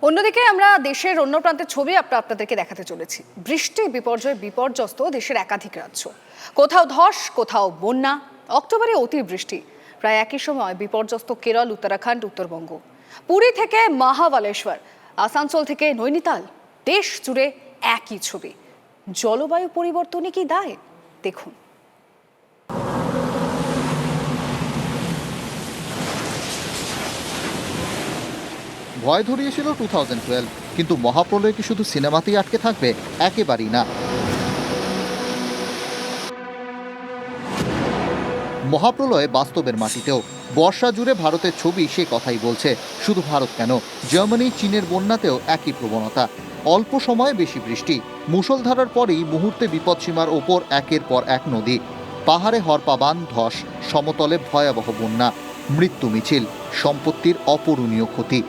অন্যদিকে আমরা দেশের অন্য প্রান্তের ছবি আপনাদেরকে দেখাতে চলেছি। বৃষ্টি বিপর্যয় বিপর্যস্ত দেশের একাধিক রাজ্য, কোথাও ধস, কোথাও বন্যা। অক্টোবরে অতিবৃষ্টি, প্রায় একই সময় বিপর্যস্ত কেরল, উত্তরাখণ্ড, উত্তরবঙ্গ। পুরী থেকে মহাবালেশ্বর, আসানসোল থেকে নৈনিতাল, দেশ জুড়ে একই ছবি। জলবায়ু পরিবর্তনে কি দায়? দেখুন। ভয় ধরিয়েছিল 2012, কিন্তু মহাপ্রলয় কি শুধু সিনেমাতেই আটকে থাকবে? একেবারেই না। মহাপ্রলয় বাস্তবের মাটিতেও। বর্ষা জুড়ে ভারতের ছবি সে কথাই বলছে। শুধু ভারত কেন, জার্মানি, চীনের বন্যাতেও একই প্রবণতা। অল্প সময়ে বেশি বৃষ্টি, মুষলধারার পরেই মুহূর্তে বিপদসীমার ওপর একের পর এক নদী। পাহাড়ে হরপা বাঁধ ধস, সমতলে ভয়াবহ বন্যা, মৃত্যু মিছিল, সম্পত্তির অপূরণীয় ক্ষতি।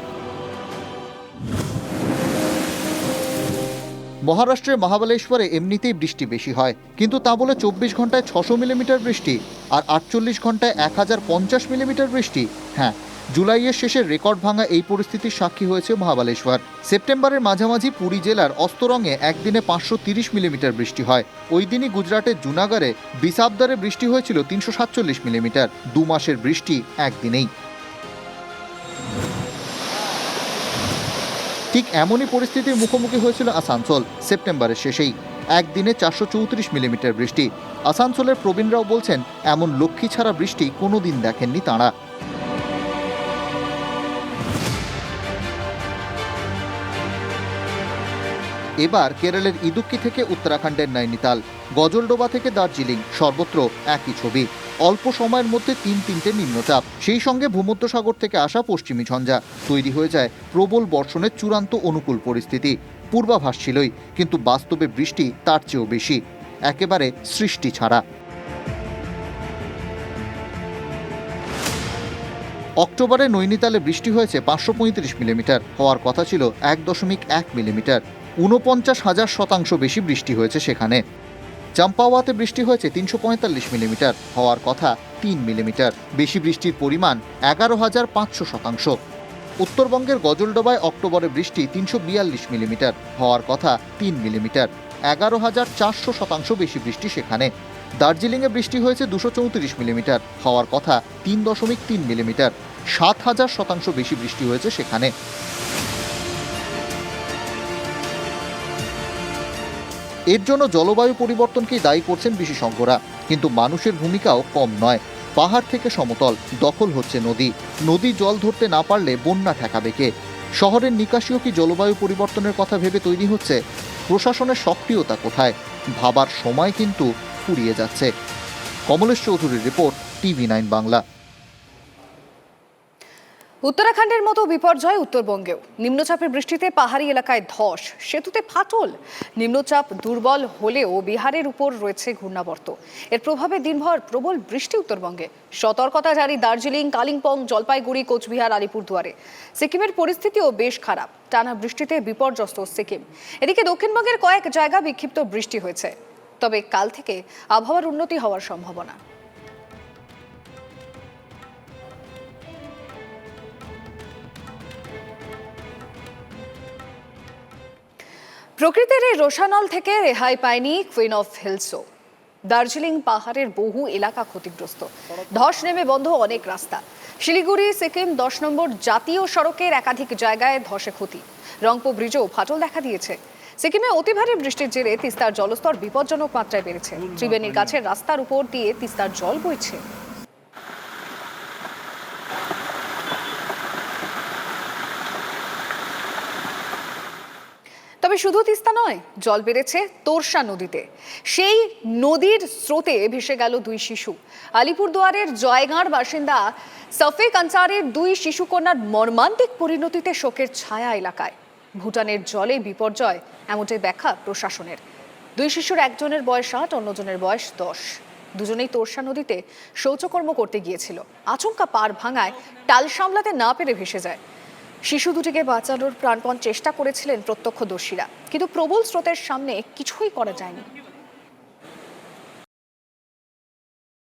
মহারাষ্ট্রের মহাবালেশ্বরে এমনিতেই বৃষ্টি বেশি হয়, কিন্তু তা বলে 24 ঘন্টায় 600 মিলিমিটার বৃষ্টি আর 48 ঘন্টায় 1050 মিলিমিটার বৃষ্টি। হ্যাঁ, জুলাইয়ের শেষে রেকর্ড ভাঙা এই পরিস্থিতির সাক্ষী হয়েছে মহাবালেশ্বর। সেপ্টেম্বরের মাঝামাঝি পুরী জেলার অস্তরঙে একদিনে 530 মিলিমিটার বৃষ্টি হয়। ওই দিনই গুজরাটের জুনাগড়ে বিসাবদারে বৃষ্টি হয়েছিল 347 মিলিমিটার। 2 মাসের বৃষ্টি একদিনেই। ঠিক এমনই পরিস্থিতির মুখোমুখি হয়েছিল আসানসোল সেপ্টেম্বরের শেষেই। একদিনে 434 মিলিমিটার বৃষ্টি। আসানসোলের প্রবীণরাও বলছেন, এমন লক্ষ্মী ছাড়া বৃষ্টি কোনোদিন দেখেননি তাঁরা। এবার কেরলের ইদুক্কি থেকে উত্তরাখণ্ডের নৈনিতাল, গজলডোবা থেকে দার্জিলিং, সর্বত্র একই ছবি। অল্প সময়ের মধ্যে তিনটে নিম্নচাপ, সেই সঙ্গে ভূমধ্যসাগর থেকে আসা পশ্চিমী ঝঞ্ঝা। তৈরি হয়ে যায় প্রবল বর্ষণের চূড়ান্ত অনুকূল পরিস্থিতি। পূর্বাভাস ছিলই, কিন্তু বাস্তবে বৃষ্টি তার চেয়েও বেশি, একেবারে সৃষ্টি ছাড়া। অক্টোবরে নৈনিতালে বৃষ্টি হয়েছে 535 মিলিমিটার, হওয়ার কথা ছিল 1.1 মিলিমিটার। 49,000% বেশি বৃষ্টি হয়েছে সেখানে। চাম্পাওয়াতে বৃষ্টি হয়েছে 345 মিলিমিটার, হওয়ার কথা 3 মিলিমিটার। বেশি বৃষ্টির পরিমাণ 11,500%। উত্তরবঙ্গের গজলডোবায় অক্টোবরে বৃষ্টি 342 মিলিমিটার, হওয়ার কথা 3 মিলিমিটার। 11,400% বেশি বৃষ্টি সেখানে। দার্জিলিংয়ে বৃষ্টি হয়েছে 234 মিলিমিটার, হওয়ার কথা 3.3 মিলিমিটার। 7,000% বেশি বৃষ্টি হয়েছে সেখানে। এর জন্য জলবায়ু পরিবর্তনকেই দায়ী করছেন বিশেষজ্ঞরা, কিন্তু মানুষের ভূমিকাও কম নয়। পাহাড় থেকে সমতল দখল হচ্ছে নদী, নদী জল ধরতে না পারলে বন্যা ঠেকাবে কে? শহরের নিকাশিও কি জলবায়ু পরিবর্তনের কথা ভেবে তৈরি হচ্ছে? প্রশাসনের সক্রিয়তা কোথায়? ভাবার সময় কিন্তু ফুরিয়ে যাচ্ছে। কমলেশ চৌধুরীর রিপোর্ট, TV9 বাংলা। উত্তরাখণ্ডের মতো বিপর্যয় উত্তরবঙ্গেও। নিম্নচাপের বৃষ্টিতে পাহাড়ি এলাকায় ধস, সেতুতে ফাটল। নিম্নচাপ দুর্বল হলেও বিহারের উপর রয়েছে ঘূর্ণাবর্ত, এর প্রভাবে দিনভর প্রবল বৃষ্টি উত্তরবঙ্গে। সতর্কতা জারি দার্জিলিং, কালিম্পং, জলপাইগুড়ি, কোচবিহার, আলিপুরদুয়ারে। সিকিমের পরিস্থিতিও বেশ খারাপ, টানা বৃষ্টিতে বিপর্যস্ত সিকিম। এদিকে দক্ষিণবঙ্গের কয়েক জায়গা বিক্ষিপ্ত বৃষ্টি হয়েছে, তবে কাল থেকে আবহাওয়ার উন্নতি হওয়ার সম্ভাবনা। প্রকৃতির এই রোষানল থেকে রেহাই পায়নি কুইন অফ হিলসও। দার্জিলিং পাহাড়ের বহু এলাকা ক্ষতিগ্রস্ত, ধস নেমে বন্ধ অনেক রাস্তা। শিলিগুড়ি সিকিম 10 নম্বর জাতীয় সড়কের একাধিক জায়গায় ধসে ক্ষতি। রংপো ব্রিজেও ফাটল দেখা দিয়েছে। সিকিমে অতি ভারী বৃষ্টির জেরে তিস্তার জলস্তর বিপজ্জনক মাত্রায় বেড়েছে। ত্রিবেণীর কাছে রাস্তার উপর দিয়ে তিস্তার জল বইছে। তবে শুধু তিস্তা নয়, জল বেড়েছে তোরসা নদীতে। সেই নদীর স্রোতে ভেসে গেল 2 শিশু। আলিপুরদুয়ারের জয়গাঁর বাসিন্দা সফেক আনসারের 2 শিশুকন্যার মর্মান্তিক পরিণতিতে শোকের ছায়া এলাকায়। ভুটানের জলে বিপর্যয়, এমনটাই ব্যাখ্যা প্রশাসনের। 2 শিশুর একজনের বয়স 8, অন্যজনের বয়স 10। দুজনেই তোরসা নদীতে শৌচকর্ম করতে গিয়েছিল। আচমকা পার ভাঙায় টাল সামলাতে না পেরে ভেসে যায়। শিশু দুটিকে বাঁচানোর প্রাণপণ চেষ্টা করেছিলেন প্রত্যক্ষদর্শীরা, কিন্তু প্রবল স্রোতের সামনে কিছুই করা যায়নি।